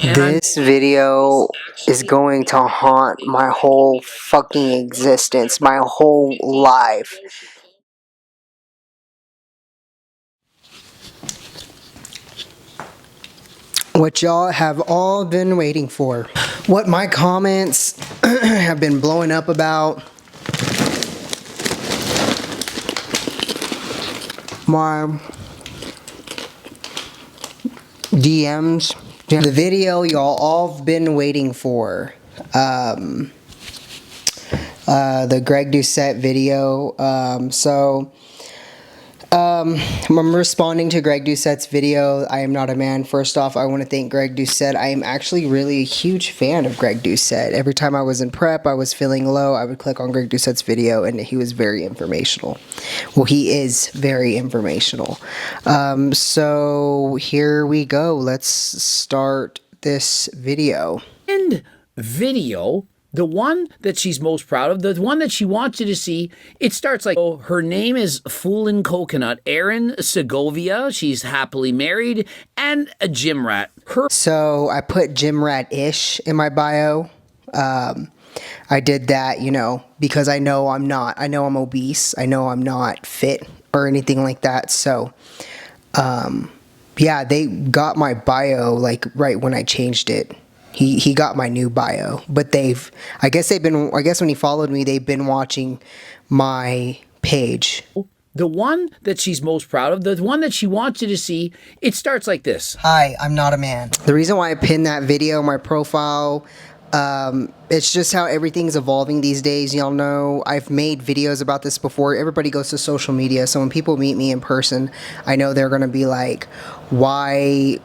This video is going to haunt my whole fucking existence, my whole life. What y'all have all been waiting for. What my comments have been blowing up about. My DMs. The video y'all all been waiting for. The Greg Doucette video. I'm responding to Greg Doucette's video, I Am Not a Man. First off, I want to thank Greg Doucette. I am actually really a huge fan of Greg Doucette. Every time I was in prep, I was feeling low, I would click on Greg Doucette's video, and he was very informational. Well, he is very informational. So here we go. Let's start this video. And video, the one that she's most proud of, the one that she wants you to see, it starts like, oh, her name is Foolincoconut, Erin Segovia. She's happily married and a gym rat. So I put gym rat-ish in my bio. I did that, because I know I'm not. I know I'm obese. I know I'm not fit or anything like that. So, yeah, they got my bio like right when I changed it. He got my new bio, but I guess when he followed me, they've been watching my page. The one that she's most proud of, the one that she wants you to see, it starts like this. Hi, I'm not a man. The reason why I pinned that video, my profile, it's just how everything's evolving these days. Y'all know I've made videos about this before. Everybody goes to social media, so when people meet me in person, I know they're gonna be like, why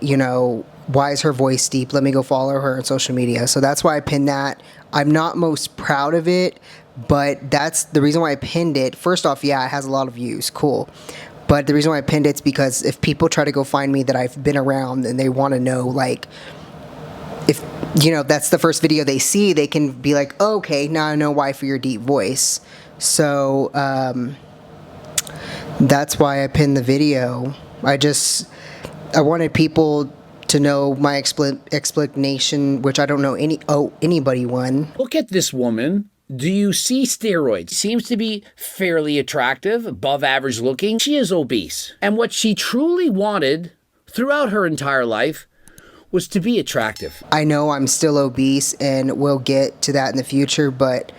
is her voice deep? Let me go follow her on social media. So that's why I pinned that. I'm not most proud of it, but that's the reason why I pinned it. First off, yeah, it has a lot of views. Cool. But the reason why I pinned it's because if people try to go find me that I've been around and they want to know, like, if, that's the first video they see, they can be like, oh, okay, now I know why for your deep voice. So, that's why I pinned the video. I wanted people to know my explanation, which I don't know anybody one. Look at this woman. Do you see steroids? Seems to be fairly attractive, above average looking. She is obese. And what she truly wanted throughout her entire life was to be attractive. I know I'm still obese, and we'll get to that in the future, but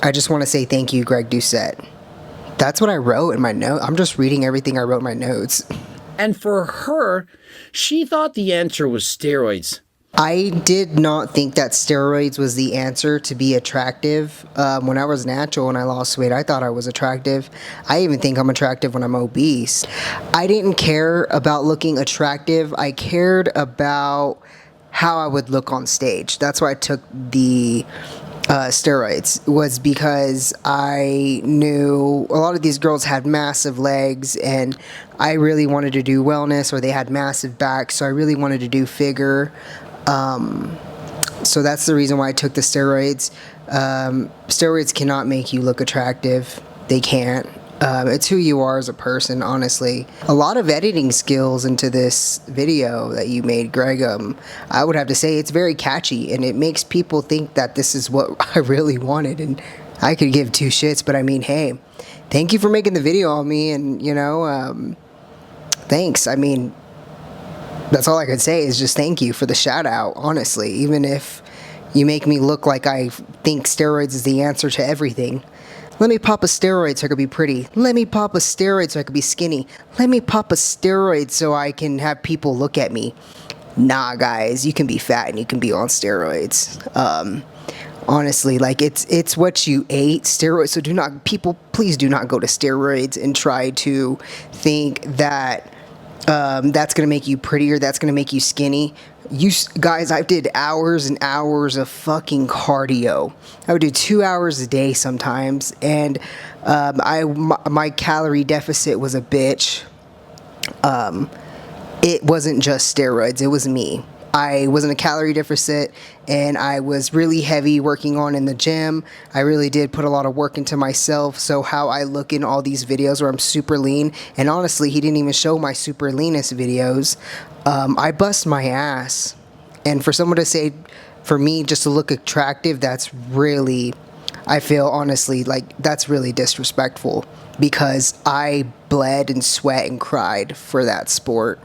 I just want to say thank you, Greg Doucette. That's what I wrote in my note. I'm just reading everything I wrote in my notes. And for her, she thought the answer was steroids. I did not think that steroids was the answer to be attractive. When I was natural and I lost weight, I thought I was attractive. I even think I'm attractive when I'm obese. I didn't care about looking attractive. I cared about how I would look on stage. That's why I took the steroids, was because I knew a lot of these girls had massive legs, and I really wanted to do wellness, or they had massive backs, so I really wanted to do figure. So that's the reason why I took the steroids. Steroids cannot make you look attractive. They can't. It's who you are as a person, honestly. A lot of editing skills into this video that you made, Greg. I would have to say it's very catchy, and it makes people think that this is what I really wanted, and I could give two shits, but I mean, hey, thank you for making the video on me, and, thanks. I mean, that's all I could say is just thank you for the shout out, honestly, even if you make me look like I think steroids is the answer to everything. Let me pop a steroid so I could be pretty. Let me pop a steroid so I could be skinny. Let me pop a steroid so I can have people look at me. Nah, guys, you can be fat and you can be on steroids. Honestly, like, it's what you ate, steroids. So please do not go to steroids and try to think that that's going to make you prettier, that's going to make you skinny. Guys, I did hours and hours of fucking cardio. I would do 2 hours a day sometimes, and my calorie deficit was a bitch. It wasn't just steroids, it was me. I was in a calorie deficit, and I was really heavy working on in the gym. I really did put a lot of work into myself. So how I look in all these videos where I'm super lean, and honestly, he didn't even show my super leanest videos. I bust my ass, And for someone to say, for me just to look attractive, that's really, I feel honestly like that's really disrespectful, because I bled and sweat and cried for that sport.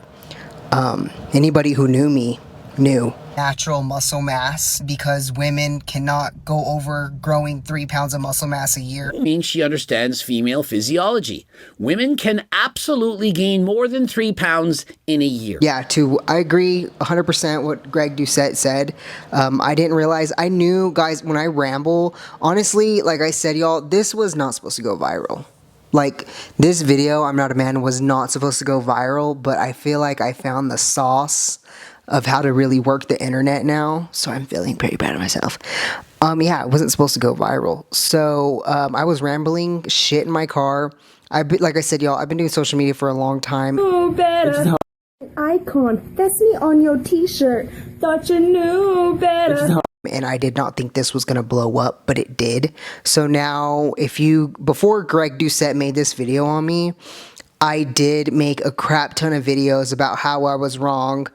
Anybody who knew me knew. Natural muscle mass, because women cannot go over growing 3 pounds of muscle mass a year. It means she understands female physiology. Women can absolutely gain more than 3 pounds in a year. Yeah, I agree 100% what Greg Doucette said. I didn't realize, I knew, guys, when I ramble, honestly, like I said, y'all, this was not supposed to go viral. Like, this video, I'm Not a Man, was not supposed to go viral, but I feel like I found the sauce of how to really work the internet now, so I'm feeling pretty proud of myself. Yeah, it wasn't supposed to go viral. So, I was rambling shit in my car. Like I said, y'all, I've been doing social media for a long time. Oh, better. Icon, that's me on your t-shirt. Thought you knew better. And I did not think this was going to blow up, but it did. So now, before Greg Doucette made this video on me, I did make a crap ton of videos about how I was wrong.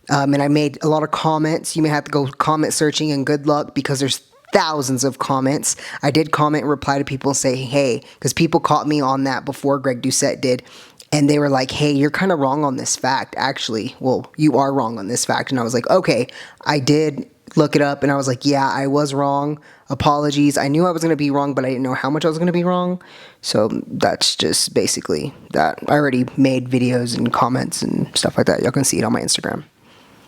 And I made a lot of comments. You may have to go comment searching, and good luck, because there's thousands of comments. I did comment and reply to people and say, hey, because people caught me on that before Greg Doucette did. And they were like, hey, you're kind of wrong on this fact, actually. Well, you are wrong on this fact. And I was like, okay, I did look it up. And I was like, yeah, I was wrong. Apologies. I knew I was going to be wrong, but I didn't know how much I was going to be wrong. So that's just basically that. I already made videos and comments and stuff like that. Y'all can see it on my Instagram.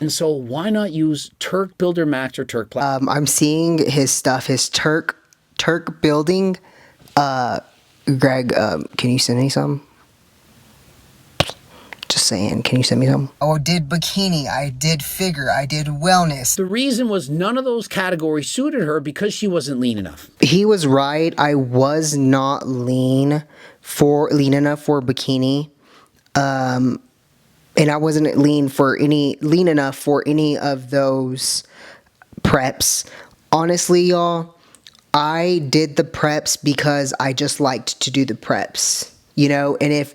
And so why not use Turk Builder Max or Turk Plus? I'm seeing his stuff, his Turk building. Greg, can you send me some? Just saying, can you send me some? Oh, I did bikini, I did figure, I did wellness. The reason was none of those categories suited her because she wasn't lean enough. He was right. I was not lean enough for bikini. And I wasn't lean enough for any of those preps. Honestly, y'all, I did the preps because I just liked to do the preps, and if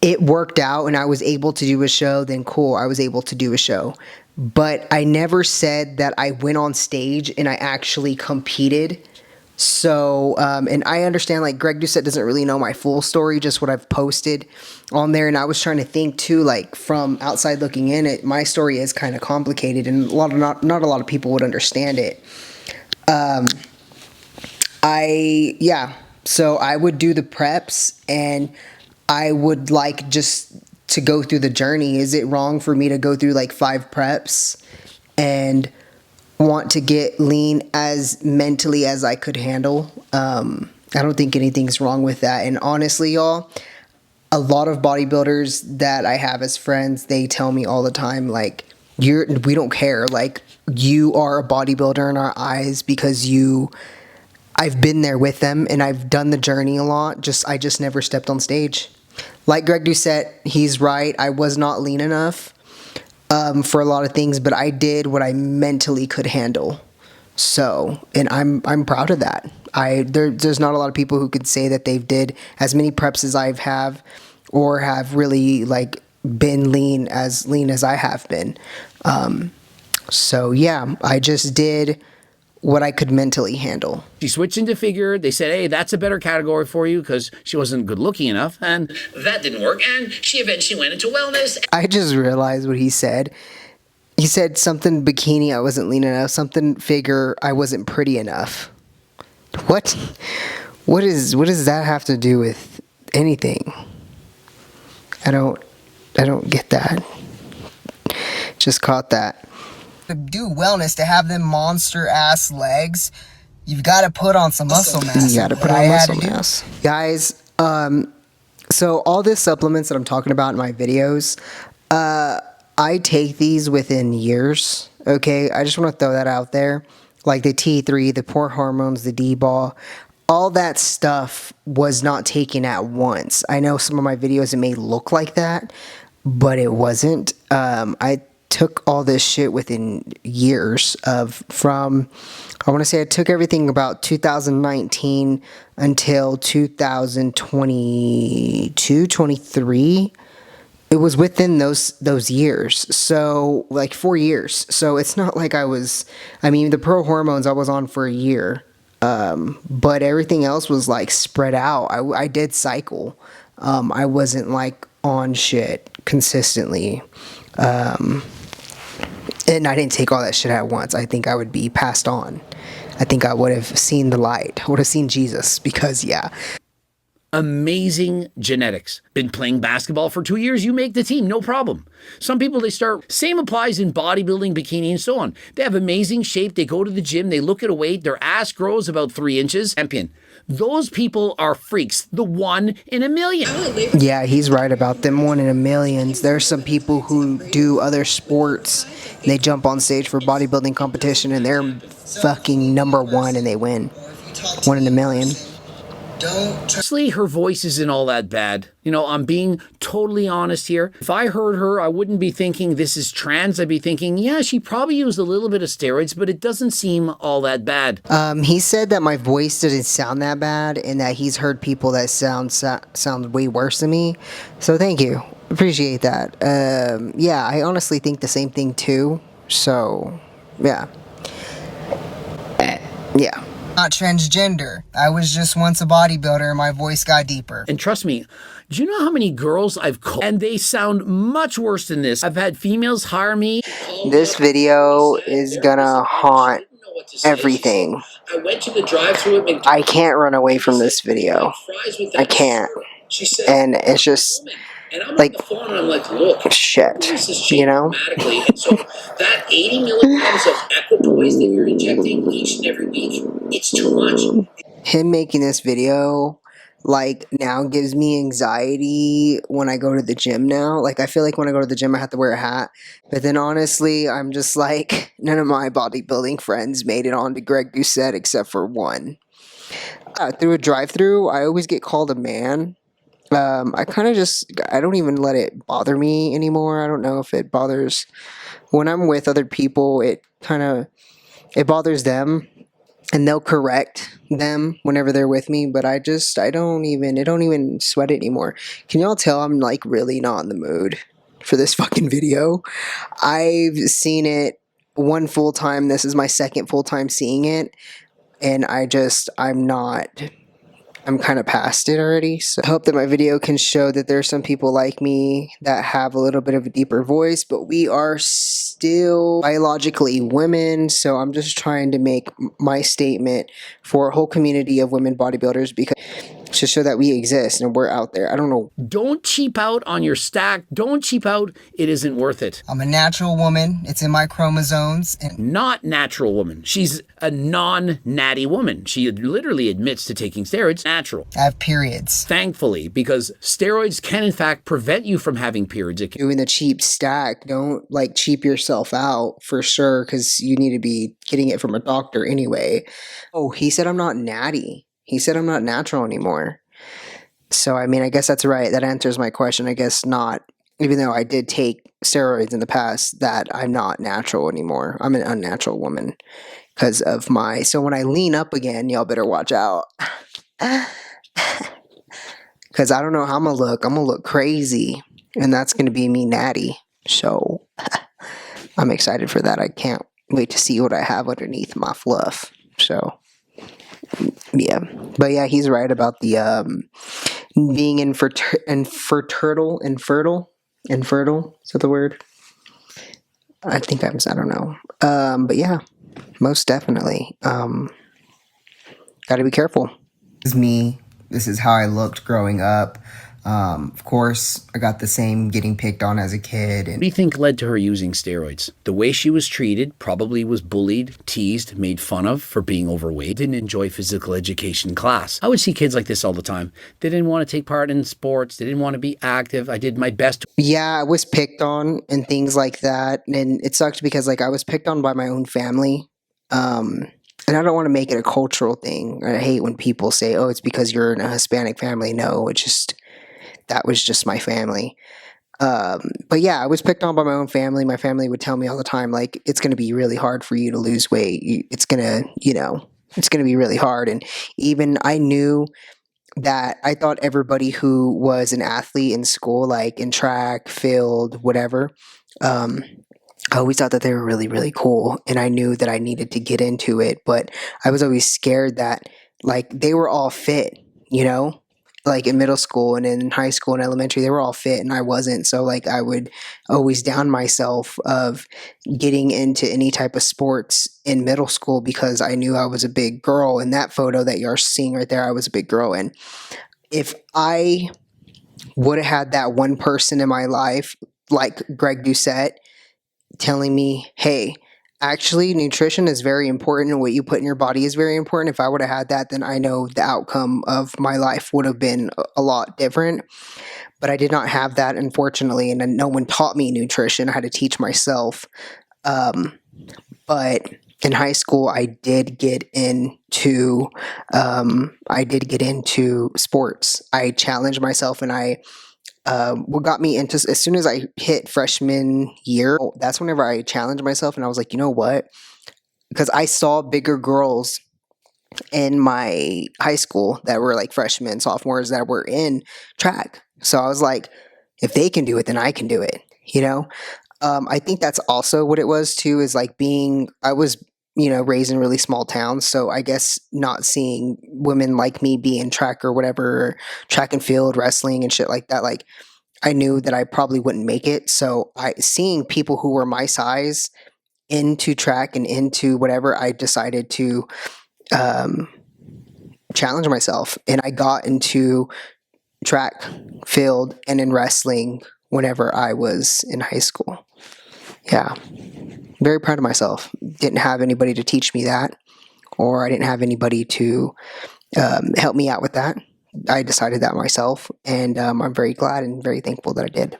it worked out and I was able to do a show, then cool, I was able to do a show. But I never said that I went on stage and I actually competed. So, and I understand, like, Greg Doucette doesn't really know my full story, just what I've posted on there. And I was trying to think too, like, from outside looking in, my story is kind of complicated, and not a lot of people would understand it. So I would do the preps, and I would like just to go through the journey. Is it wrong for me to go through like 5 preps and want to get lean as mentally as I could handle? I don't think anything's wrong with that. And honestly, y'all, a lot of bodybuilders that I have as friends, they tell me all the time, like, we don't care. Like, you are a bodybuilder in our eyes because I've been there with them and I've done the journey a lot. I just never stepped on stage. Like Greg Doucette, he's right. I was not lean enough for a lot of things, but I did what I mentally could handle. So, and I'm proud of that. There's not a lot of people who could say that they've did as many preps as I have, or have really like been lean as I have been. So yeah, I just did what I could mentally handle. She switched into figure. They said, hey, that's a better category for you because she wasn't good looking enough. And that didn't work. And she eventually went into wellness. I just realized what he said. He said something bikini, I wasn't lean enough. Something figure, I wasn't pretty enough. What? What does that have to do with anything? I don't get that. Just caught that. To do wellness, to have them monster ass legs, you've got to put on some muscle mass. You got to put on muscle mass. Guys, so all these supplements that I'm talking about in my videos, I take these within years, okay? I just want to throw that out there. Like the T3, the poor hormones, the D-ball, all that stuff was not taken at once. I know some of my videos, it may look like that, but it wasn't. I took all this shit within years I want to say I took everything about 2019 until 2022, 23. It was within those years, so like 4 years. So it's not like I mean, the pro hormones I was on for a year, but everything else was like spread out. I did cycle. I wasn't like on shit consistently, and I didn't take all that shit at once. I think I would be passed on. I think I would have seen the light. I would have seen Jesus because yeah. Amazing genetics. Been playing basketball for 2 years, you make the team, no problem. Some people, they start, same applies in bodybuilding, bikini, and so on. They have amazing shape, they go to the gym, they look at a weight, their ass grows about 3 inches. Champion. Those people are freaks, the 1 in a million. Yeah, he's right about them 1 in a million. There's some people who do other sports. They jump on stage for bodybuilding competition and they're fucking number 1 and they win. 1 in a million. Honestly, her voice isn't all that bad. You know, I'm being totally honest here. If I heard her, I wouldn't be thinking this is trans. I'd be thinking, yeah, she probably used a little bit of steroids, but it doesn't seem all that bad. He said that my voice didn't sound that bad and that he's heard people that sound way worse than me. So thank you. Appreciate that. Yeah, I honestly think the same thing too. So, yeah. Yeah. Not transgender. I was just once a bodybuilder and my voice got deeper. And trust me, do you know how many girls I've called? And they sound much worse than this. I've had females hire me. This video is gonna haunt everything. I went to the drive-thru at McDonald's. I can't run away from this video. I can't. And it's just like, I'm like, look, shit, you know? And so that 80 milligrams of equipoise that you're injecting each and every week, it's too much. Him making this video, like, now gives me anxiety when I go to the gym now. Like, I feel like when I go to the gym, I have to wear a hat. But then, honestly, I'm just like, none of my bodybuilding friends made it on to Greg Doucette except for one. Through a drive-thru, I always get called a man. I don't even let it bother me anymore. I don't know if it bothers, when I'm with other people, it bothers them and they'll correct them whenever they're with me, but I don't even sweat it anymore. Can y'all tell I'm like really not in the mood for this fucking video? I've seen it one full time. This is my second full time seeing it. And I'm kind of past it already. So I hope that my video can show that there's some people like me that have a little bit of a deeper voice, but we are still biologically women. So I'm just trying to make my statement for a whole community of women bodybuilders because to show that we exist and we're out there. I don't know. Don't cheap out on your stack. Don't cheap out. It isn't worth it. I'm a natural woman. It's in my chromosomes. Not natural woman. She's a non-natty woman. She literally admits to taking steroids. Natural. I have periods. Thankfully, because steroids can in fact prevent you from having periods. Doing the cheap stack, don't like cheap yourself out for sure because you need to be getting it from a doctor anyway. Oh, he said I'm not natty. He said I'm not natural anymore. So, I mean, I guess that's right. That answers my question. I guess not. Even though I did take steroids in the past, that I'm not natural anymore. I'm an unnatural woman because of my... So when I lean up again, y'all better watch out. Because I don't know how I'm going to look. I'm going to look crazy. And that's going to be me natty. So I'm excited for that. I can't wait to see what I have underneath my fluff. So... yeah, but yeah, he's right about the being infertile. Is that the word? I think I don't know. But yeah, most definitely. Got to be careful. This is me. This is how I looked growing up. Of course, I got the same getting picked on as a kid. What do you think led to her using steroids? The way she was treated, probably was bullied, teased, made fun of for being overweight, didn't enjoy physical education class. I would see kids like this all the time. They didn't want to take part in sports. They didn't want to be active. I did my best. Yeah, I was picked on and things like that. And it sucked because like I was picked on by my own family. And I don't want to make it a cultural thing. I hate when people say, oh, it's because you're in a Hispanic family. No, that was just my family. But yeah, I was picked on by my own family. My family would tell me all the time, like, it's going to be really hard for you to lose weight. It's going to be really hard. And even I knew that I thought everybody who was an athlete in school, like in track, field, whatever, um, I always thought that they were really, really cool, and I knew that I needed to get into it, but I was always scared that, like, they were all fit, you know? Like, in middle school and in high school and elementary, they were all fit, and I wasn't, so, like, I would always down myself of getting into any type of sports in middle school because I knew I was a big girl. In that photo that you're seeing right there, I was a big girl, and if I would have had that one person in my life, like Greg Doucette, telling me, hey, actually, nutrition is very important and what you put in your body is very important. If I would have had that, then I know the outcome of my life would have been a lot different. But I did not have that, unfortunately, and then no one taught me nutrition. I had to teach myself. But in high school, I did get into sports. I challenged myself, and what got me into, as soon as I hit freshman year, that's whenever I challenged myself, and I was like, you know what? Because I saw bigger girls in my high school that were like freshmen, sophomores that were in track. So I was like, if they can do it, then I can do it, you know? I think that's also what it was too, is like I was, raised in really small towns. So I guess not seeing women like me be in track or whatever, track and field, wrestling and shit like that, like I knew that I probably wouldn't make it. So seeing people who were my size into track and into whatever, I decided to um, challenge myself. And I got into track, field, and in wrestling whenever I was in high school. Yeah. Very proud of myself. Didn't have anybody to teach me that, or I didn't have anybody to help me out with that. I decided that myself, and I'm very glad and very thankful that I did.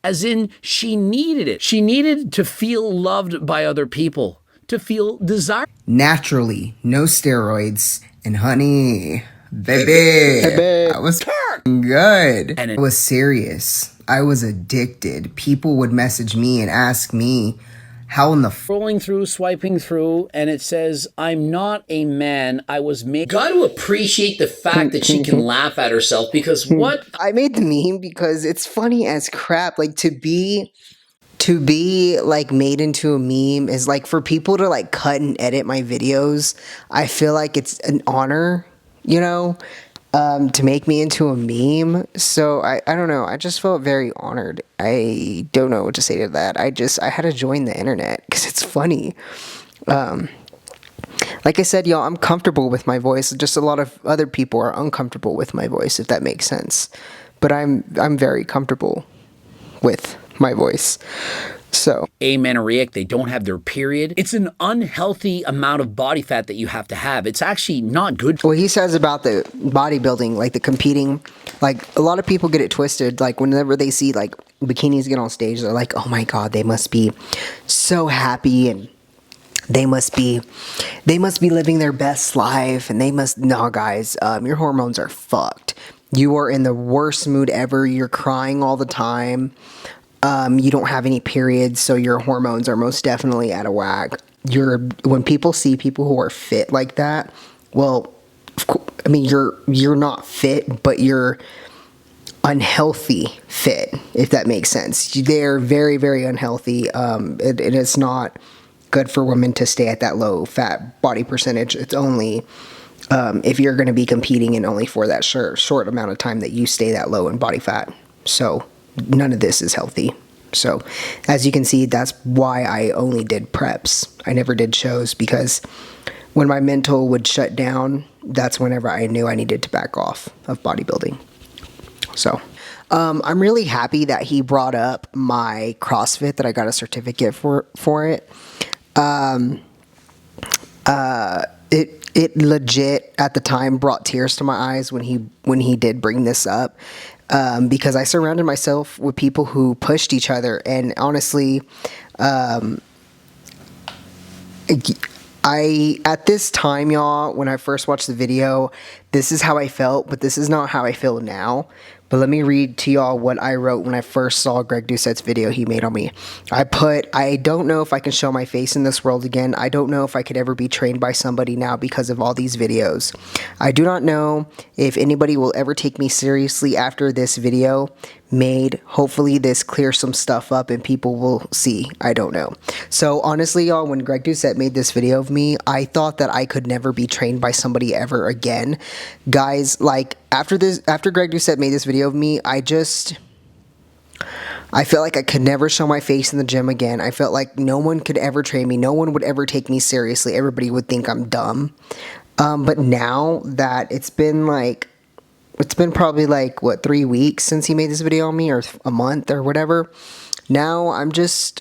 As in, she needed it. She needed to feel loved by other people, to feel desire. Naturally, no steroids, and honey, baby, I was good. And I was serious. I was addicted. People would message me and ask me, how in the Scrolling through, swiping through, and it says, I'm not a man, I was made. Got to appreciate the fact that she can laugh at herself, because what? I made the meme because it's funny as crap. Like, to be like made into a meme is like, for people to like cut and edit my videos, I feel like it's an honor, to make me into a meme. So I don't know, I just felt very honored. I don't know what to say to that. I had to join the internet because it's funny. Like I said, y'all, I'm comfortable with my voice. Just a lot of other people are uncomfortable with my voice, if that makes sense. But I'm very comfortable with my voice. So Amenorrheic, they don't have their period. It's an unhealthy amount of body fat that you have to have. It's actually not good. What he says about the bodybuilding, like the competing, like a lot of people get it twisted. Like whenever they see like bikinis get on stage, they're like, oh my God, they must be so happy and they must be living their best life, and no, guys, your hormones are fucked. You are in the worst mood ever. You're crying all the time. You don't have any periods, so your hormones are most definitely out of whack. When people see people who are fit like that, well, I mean, you're not fit, but you're unhealthy fit, if that makes sense. They're very, very unhealthy. It is not good for women to stay at that low fat body percentage. It's only if you're going to be competing, and only for that short amount of time that you stay that low in body fat. So none of this is healthy. So as you can see, that's why I only did preps. I never did shows, because when my mental would shut down, that's whenever I knew I needed to back off of bodybuilding. So I'm really happy that he brought up my CrossFit, that I got a certificate for it. It legit at the time brought tears to my eyes when he did bring this up, because I surrounded myself with people who pushed each other, and honestly, at this time, y'all, when I first watched the video, this is how I felt, but this is not how I feel now. But let me read to y'all what I wrote when I first saw Greg Doucette's video he made on me. I put, I don't know if I can show my face in this world again. I don't know if I could ever be trained by somebody now because of all these videos. I do not know if anybody will ever take me seriously after this video made. Hopefully this clears some stuff up and people will see. I don't know. So honestly, y'all, when Greg Doucette made this video of me, I thought that I could never be trained by somebody ever again. Guys, like, after Greg Doucette made this video of me, I felt like I could never show my face in the gym again. I felt like no one could ever train me. No one would ever take me seriously. Everybody would think I'm dumb. But now that it's been probably like, what, 3 weeks since he made this video on me, or a month or whatever. Now I'm just,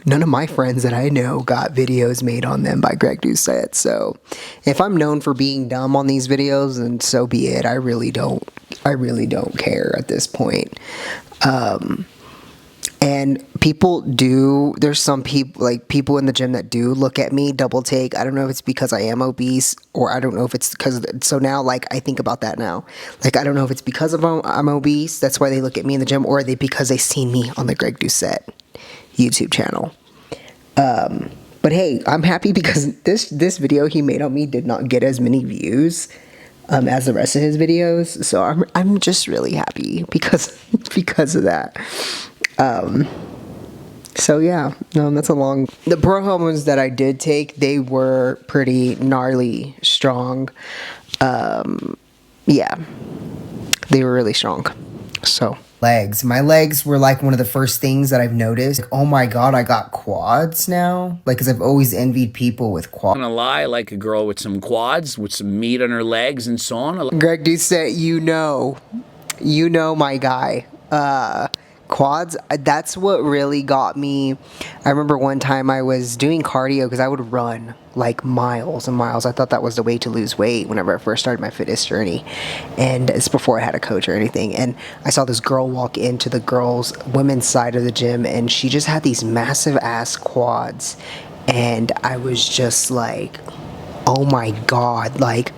none of my friends that I know got videos made on them by Greg Doucette. So if I'm known for being dumb on these videos, then so be it. I really don't care at this point. And people do, there's some people, like people in the gym that do look at me, double take. I don't know if it's because I am obese, or I don't know if it's because, so now, like, I think about that now. Like, I don't know if it's because of I'm obese, that's why they look at me in the gym, or are they because they seen me on the Greg Doucette YouTube channel. But hey, I'm happy because this video he made on me did not get as many views as the rest of his videos. So I'm just really happy because of that. So yeah, that's a long, the pro hormones that I did take, they were pretty gnarly strong. Yeah, they were really strong. So my legs were like one of the first things that I've noticed. Like, oh my God, I got quads now. Like, cause I've always envied people with quads. I'm gonna lie, I like a girl with some quads, with some meat on her legs and so on. Greg Doucette, you know my guy. Quads, that's what really got me. I remember one time I was doing cardio because I would run like miles and miles. I thought that was the way to lose weight whenever I first started my fitness journey, and it's before I had a coach or anything. And I saw this girl walk into the women's side of the gym, and she just had these massive ass quads, and I was just like, oh my God, like,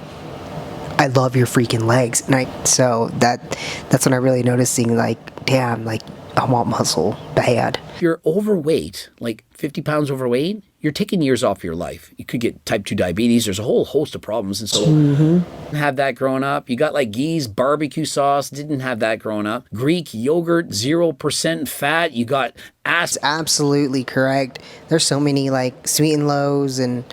I love your freaking legs. And so that's when I really noticing, like, damn, like, I want muscle bad. If you're overweight, like 50 pounds overweight, you're taking years off your life. You could get type 2 diabetes. There's a whole host of problems. And so have that growing up. You got like Gee's barbecue sauce. Didn't have that growing up. Greek yogurt, 0% fat. You got That's absolutely correct. There's so many like sweet and lows and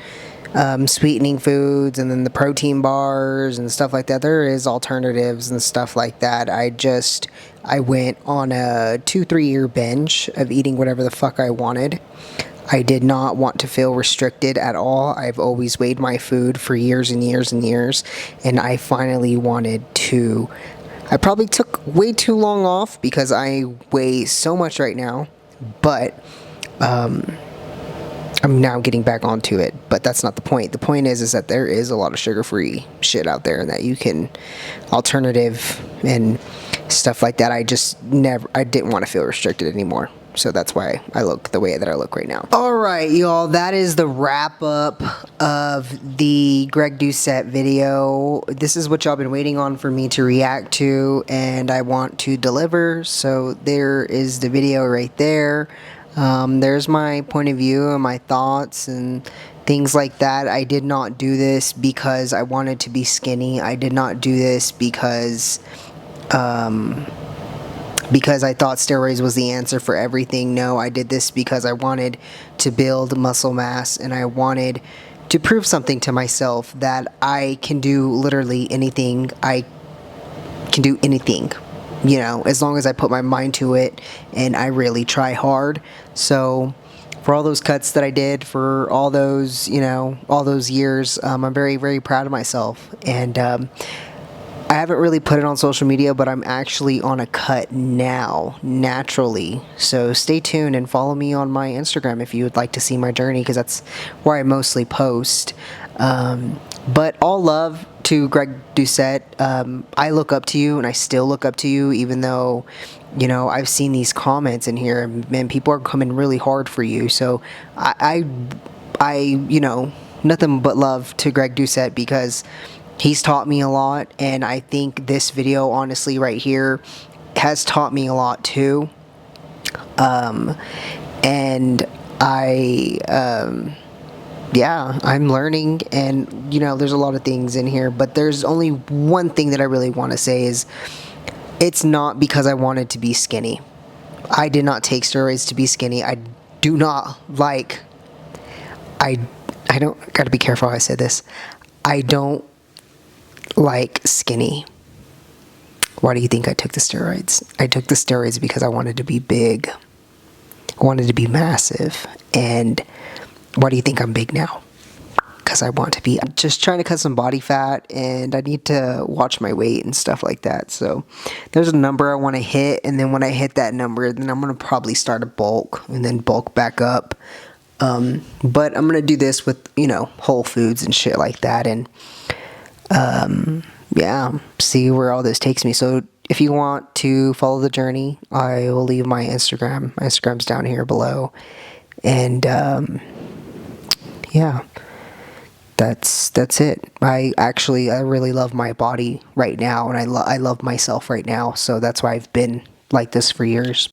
sweetening foods, and then the protein bars and stuff like that. There is alternatives and stuff like that. I went on a 2-3 year binge of eating whatever the fuck I wanted. I did not want to feel restricted at all. I've always weighed my food for years and years and years, and I finally wanted to. I probably took way too long off because I weigh so much right now, but I'm now getting back onto it, but that's not the point. The point is that there is a lot of sugar-free shit out there, and that you can alternative and stuff like that. I didn't want to feel restricted anymore. So that's why I look the way that I look right now. All right, y'all, that is the wrap up of the Greg Doucette video. This is what y'all been waiting on for me to react to, and I want to deliver. So there is the video right there. There's my point of view and my thoughts and things like that. I did not do this because I wanted to be skinny. I did not do this because I thought steroids was the answer for everything. No, I did this because I wanted to build muscle mass, and I wanted to prove something to myself that I can do literally anything. I can do anything, you know, as long as I put my mind to it and I really try hard. So for all those cuts that I did, for all those, you know, all those years, I'm very, very proud of myself. And I haven't really put it on social media, but I'm actually on a cut now, naturally. So stay tuned and follow me on my Instagram if you would like to see my journey, because that's where I mostly post. But all love to Greg Doucette. I look up to you, and I still look up to you, even though, you know, I've seen these comments in here, and man, people are coming really hard for you. So I you know, nothing but love to Greg Doucette, because He's taught me a lot, and I think this video, honestly, right here, has taught me a lot too. And yeah, I'm learning, and you know, there's a lot of things in here, but there's only one thing that I really want to say is it's not because I wanted to be skinny. I did not take steroids to be skinny. I do not like, I don't, gotta be careful how I say this. I don't like skinny. Why do you think I took the steroids? I took the steroids because I wanted to be big. I wanted to be massive. And why do you think I'm big now? Because I want to be. I'm just trying to cut some body fat, and I need to watch my weight and stuff like that. So there's a number I want to hit, and then when I hit that number, then I'm going to probably start a bulk and then bulk back up. But I'm going to do this with, you know, Whole Foods and shit like that, and yeah, see where all this takes me. So if you want to follow the journey, I will leave my Instagram. My Instagram's down here below. And yeah, that's it. I really love my body right now, and I love myself right now. So that's why I've been like this for years.